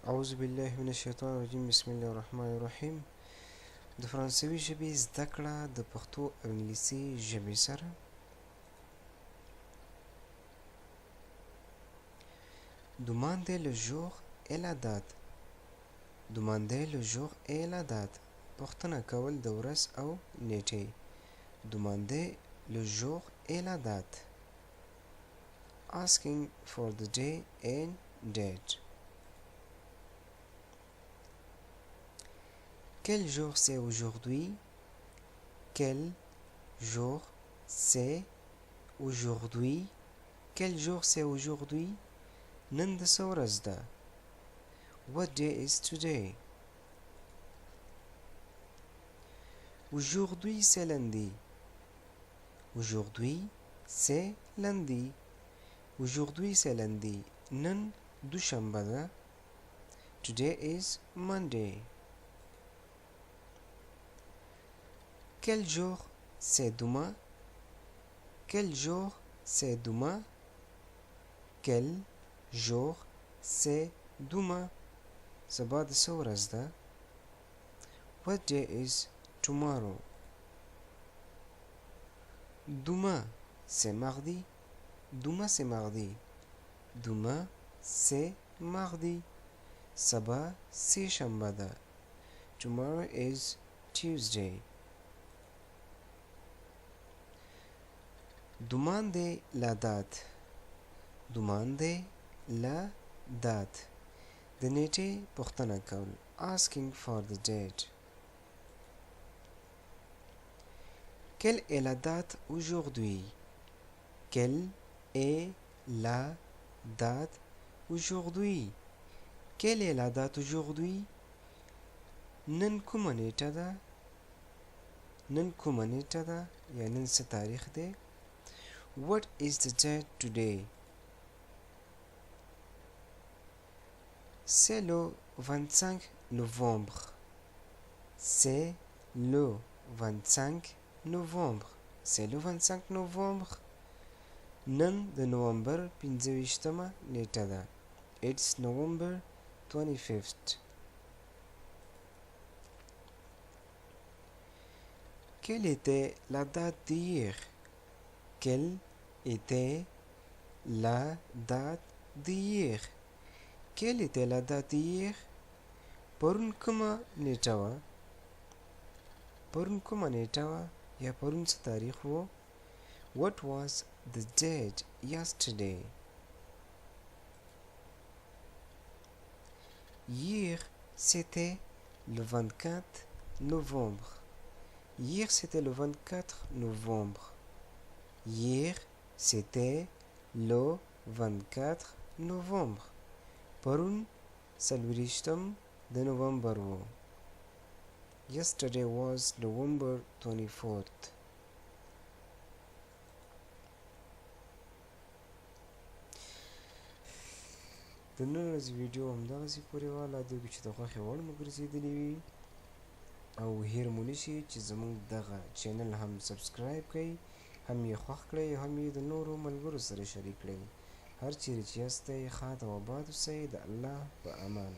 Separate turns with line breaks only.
اعوذ بالله من الشیطان الرجیم بسم الله الرحمن الرحیم د فرانسوي ژبې زده کړه د پښتو او انګلیسي ژبې سره demander le jour et la date demander le jour et la date پوښتنه کول د ورځ او نیټې demander le jour et la date asking for the day and date. Quel jour c'est aujourd'hui? Quel jour c'est aujourd'hui? Quel jour c'est aujourd'hui? نن د څه ورځ ده؟ What day is today? Aujourd'hui c'est lundi. Aujourd'hui c'est lundi. Aujourd'hui c'est lundi. نن دوشنبه ده. Today is Monday. Quel jour c'est demain? Quel jour c'est demain? Quel jour c'est demain? سبا د څه ورځ ده؟ What day is tomorrow? Demain c'est mardi. Demain c'est mardi. Demain c'est mardi. سبا سه شنبه ده. Tomorrow is Tuesday. Demandez la date. Demandez la date. د نیټې پوښتنه کول. Asking for the date. Quelle est la date aujourd'hui? Quelle est la date aujourd'hui? Quelle est la date aujourd'hui? نن کومه نیټه ده؟ نن کومه نیټه ده؟ یا نن څه تاریخ دی؟ What is the date today? C'est le 25 novembre. C'est le 25 novembre. C'est le 25 novembre. نن د نومبر 25مه نیټه ده. It's November 25th. Quelle était la date d'hier? Quelle était la date d'hier? Quelle était la date d'hier? پرون کومه نیټه وه؟ پرون کومه نیټه وه؟ یا پرون څه تاریخ و؟ What was the date yesterday? Hier, c'était le 24 novembre. Hier, c'était le 24 novembre. Hier, c'était le 24 novembre. پرون څلوېښتم د نومبر و. Yesterday was November 24th. د نن ورځې ویډیو همدغسې پورې وه. لا دې چې د خوښې وړ مو ګرځېدلې وي او هېر مو نه شي چې زموږ دغه چینل هم سبسکرایب کړئ، هم یې خوښ کړئ، هم یې د نورو ملګرو سره شریک کړئ. هر چیرې چې یاستئ ښاد او آباد اوسئ. د الله په امان.